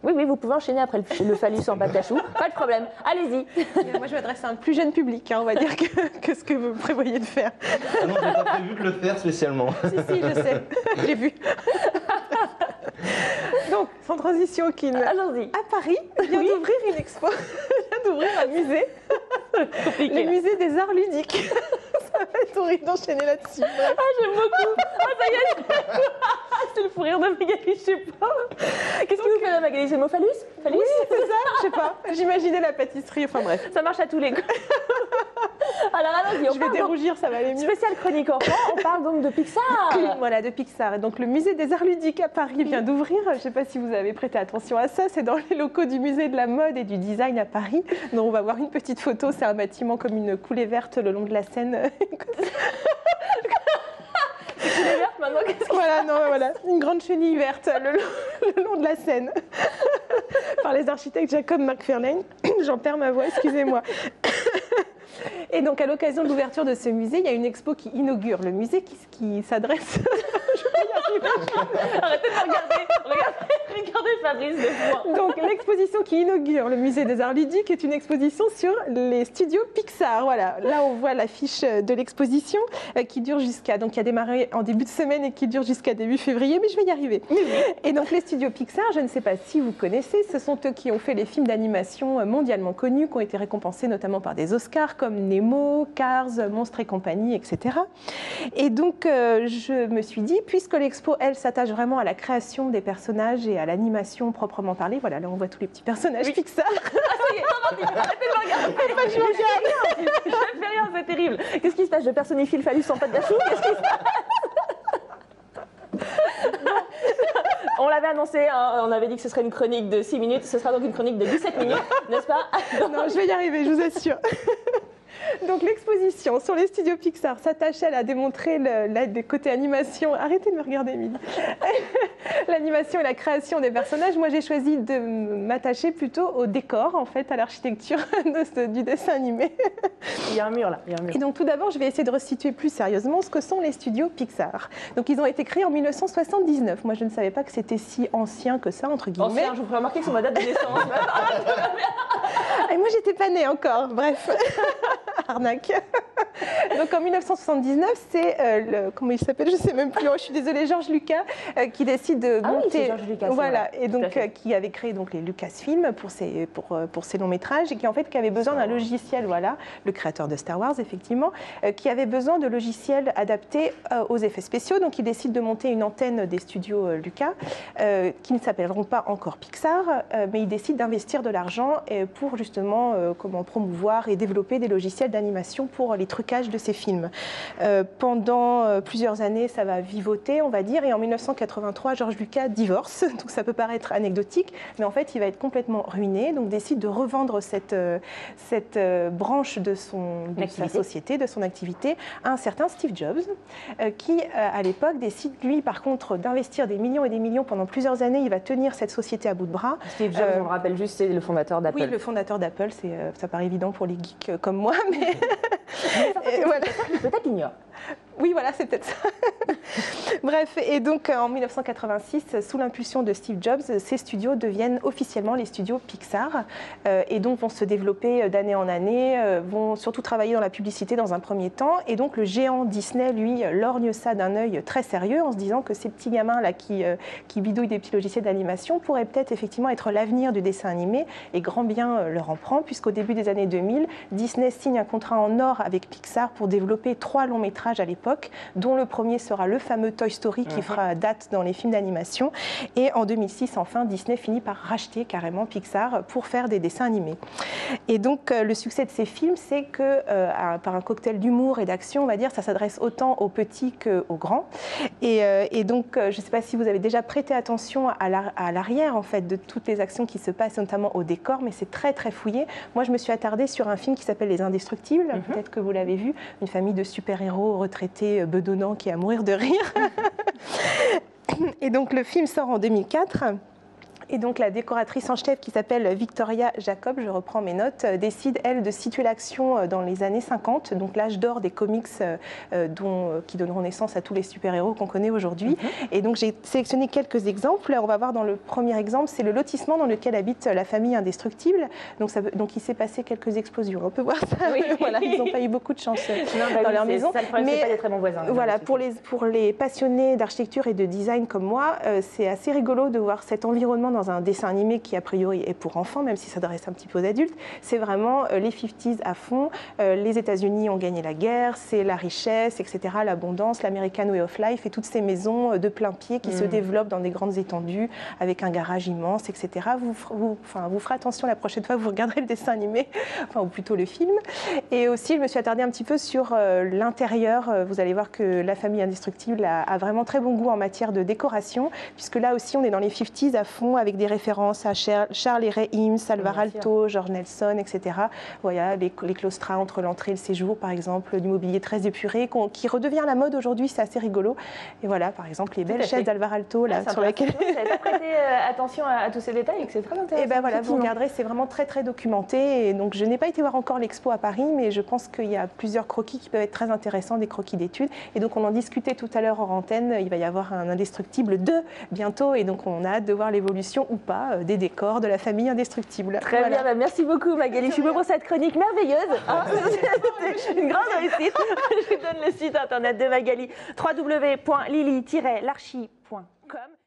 Oui, oui, vous pouvez enchaîner après le phallus en pâte à choux, pas de problème, allez-y. Moi, je m'adresse à un plus jeune public, hein, on va dire, que ce que vous prévoyez de faire. Ah non, j'ai pas prévu de le faire spécialement. Si, je sais, j'ai vu. Donc, sans transition aucune, Allons-y. à Paris, vient d'ouvrir une expo, vient d'ouvrir un musée, le musée des arts ludiques. Ça va être horrible d'enchaîner là-dessus. Ah, j'aime beaucoup. Ah, ça y est, c'est le fou rire de Magali, je sais pas. Qu'est-ce que vous faites, Magali? C'est le mot phallus? Phallus? Oui, c'est ça, je sais pas. J'imaginais la pâtisserie, enfin bref. Ça marche à tous les coups. Alors, allons-y, on Je vais parle dérougir, ça va aller mieux. spécial chronique enfant, on parle donc de Pixar. Voilà, de Pixar. Et donc le musée des arts ludiques à Paris vient d'ouvrir. Je ne sais pas si vous avez prêté attention à ça. C'est dans les locaux du musée de la mode et du design à Paris. Donc on va voir une petite photo. C'est un bâtiment comme une coulée verte le long de la Seine. Coulée verte, maintenant, qu'est-ce que... Voilà, non, voilà, une grande chenille verte le long de la Seine. Par les architectes Jacob McFarlane. J'en perds ma voix, excusez-moi. Et donc, à l'occasion de l'ouverture de ce musée, il y a une expo qui inaugure le musée qui s'adresse... Arrêtez de me regarder. Regardez Fabrice de fois. Donc, l'exposition qui inaugure le musée des arts ludiques est une exposition sur les studios Pixar. Voilà, là, on voit l'affiche de l'exposition qui dure jusqu'à... Donc, qui a démarré en début de semaine et qui dure jusqu'à début février, mais je vais y arriver. Et donc, les studios Pixar, je ne sais pas si vous connaissez, ce sont eux qui ont fait les films d'animation mondialement connus, qui ont été récompensés notamment par des Oscars, comme Nemo, Cars, Monstres et compagnie, etc. Et donc, je me suis dit, puisque l'expo, elle, s'attache vraiment à la création des personnages et à l'animation proprement parlée, voilà, là, on voit tous les petits personnages Pixar. Ah, ça y est, non, arrêtez de me regarder. Je fais rien, c'est terrible. Qu'est-ce qui se passe? Je personnifie le phallus en pâte d'achou? Qu'est-ce qui se passe? On l'avait annoncé, hein, on avait dit que ce serait une chronique de 6 minutes, ce sera donc une chronique de 17 minutes, n'est-ce pas? Non, je vais y arriver, je vous assure. Donc l'exposition sur les studios Pixar s'attache à démontrer le côté animation. Arrêtez de me regarder, Émilie. L'animation et la création des personnages. Moi, j'ai choisi de m'attacher plutôt au décor, en fait, à l'architecture du dessin animé. Il y a un mur là, il y a un mur. Et donc tout d'abord, je vais essayer de resituer plus sérieusement ce que sont les studios Pixar. Donc ils ont été créés en 1979. Moi, je ne savais pas que c'était si ancien que ça, entre guillemets. Ancien, je vous ferai remarquer que c'est ma date de naissance. Et moi, j'étais pas née encore. Bref, arnaque. Donc en 1979, c'est comment il s'appelle? Je sais même plus. Oh, je suis désolée, George Lucas qui décide de monter. Oui, c'est George Lucas. Voilà, vrai. et donc qui avait créé donc les Lucasfilm pour ses longs métrages et qui en fait qui avait besoin d'un logiciel, voilà, le créateur de Star Wars effectivement, qui avait besoin de logiciels adaptés aux effets spéciaux. Donc il décide de monter une antenne des studios Lucas qui ne s'appelleront pas encore Pixar, mais il décide d'investir de l'argent pour justement comment promouvoir et développer des logiciels d'animation pour les trucages de ces films. Pendant plusieurs années, ça va vivoter, on va dire, et en 1983, George Lucas divorce, donc ça peut paraître anecdotique, mais en fait, il va être complètement ruiné, donc décide de revendre cette branche de sa société, de son activité, à un certain Steve Jobs, qui, à l'époque, décide, lui, par contre, d'investir des millions et des millions pendant plusieurs années. Il va tenir cette société à bout de bras. Steve Jobs, on le rappelle juste, c'est le fondateur d'Apple. Oui, le fondateur d'Apple, ça paraît évident pour les geeks comme moi, mais... Voilà. Peut-être qu'il ignore. Oui, voilà, c'est peut-être ça. Bref, et donc en 1986, sous l'impulsion de Steve Jobs, ces studios deviennent officiellement les studios Pixar et donc vont se développer d'année en année, vont surtout travailler dans la publicité dans un premier temps. Et donc le géant Disney, lui, lorgne ça d'un œil très sérieux en se disant que ces petits gamins-là qui bidouillent des petits logiciels d'animation pourraient peut-être effectivement être l'avenir du dessin animé, et grand bien leur en prend, puisqu'au début des années 2000, Disney signe un contrat en or avec Pixar pour développer 3 longs métrages à l'époque, dont le premier sera le fameux Toy Story qui fera date dans les films d'animation. Et en 2006, enfin, Disney finit par racheter carrément Pixar pour faire des dessins animés. Et donc, le succès de ces films, c'est que, par un cocktail d'humour et d'action, on va dire, ça s'adresse autant aux petits qu'aux grands. Et donc, je ne sais pas si vous avez déjà prêté attention à l'arrière, en fait, de toutes les actions qui se passent, notamment au décor, mais c'est très, très fouillé. Moi, je me suis attardée sur un film qui s'appelle Les Indestructibles, peut-être que vous l'avez vu, une famille de super-héros retraités bedonnants qui est à mourir de rire. Et donc le film sort en 2004. Et donc la décoratrice en chef qui s'appelle Victoria Jacob, je reprends mes notes, décide elle de situer l'action dans les années 50, donc l'âge d'or des comics qui donneront naissance à tous les super-héros qu'on connaît aujourd'hui. Et donc j'ai sélectionné quelques exemples. On va voir dans le premier exemple, c'est le lotissement dans lequel habite la famille indestructible. Donc il s'est passé quelques explosions. On peut voir ça. Oui. Voilà, ils n'ont pas eu beaucoup de chance dans leur maison. Ça, le problème, c'est pas des très bons voisins. Voilà, pour les passionnés d'architecture et de design comme moi, c'est assez rigolo de voir cet environnement dans un dessin animé qui a priori est pour enfants, même si ça s'adresse un petit peu aux adultes. C'est vraiment les 50s à fond. Les États-Unis ont gagné la guerre, c'est la richesse, etc., l'abondance, l'American Way of Life et toutes ces maisons de plein pied qui se développent dans des grandes étendues avec un garage immense, etc. Vous ferez attention la prochaine fois que vous regarderez le dessin animé, ou plutôt le film. Et aussi, je me suis attardée un petit peu sur l'intérieur. Vous allez voir que la famille indestructible a vraiment très bon goût en matière de décoration, puisque là aussi, on est dans les 50s à fond avec des références à Charles et Ray Eames, Alvar Aalto, George Nelson, etc. Voilà, les claustras entre l'entrée et le séjour, par exemple, du mobilier très épuré, qui redevient à la mode aujourd'hui, c'est assez rigolo. Et voilà, par exemple, les belles chaises d'Alvar Aalto, là, sur lesquelles... Je n'avais pas prêté attention à tous ces détails et que c'est très intéressant. Et ben voilà, vous regarderez, c'est vraiment très très documenté. Et donc, je n'ai pas été voir encore l'expo à Paris, mais je pense qu'il y a plusieurs croquis qui peuvent être très intéressants, des croquis d'études. Et donc, on en discutait tout à l'heure hors antenne. Il va y avoir un Indestructible 2 bientôt, et donc on a hâte de voir l'évolution ou pas des décors de la famille indestructible. Très bien, bah merci beaucoup Magali. Je suis pour cette chronique merveilleuse. Hein. C'était une grande réussite. Je vous donne le site internet de Magali, www.lily-larchi.com.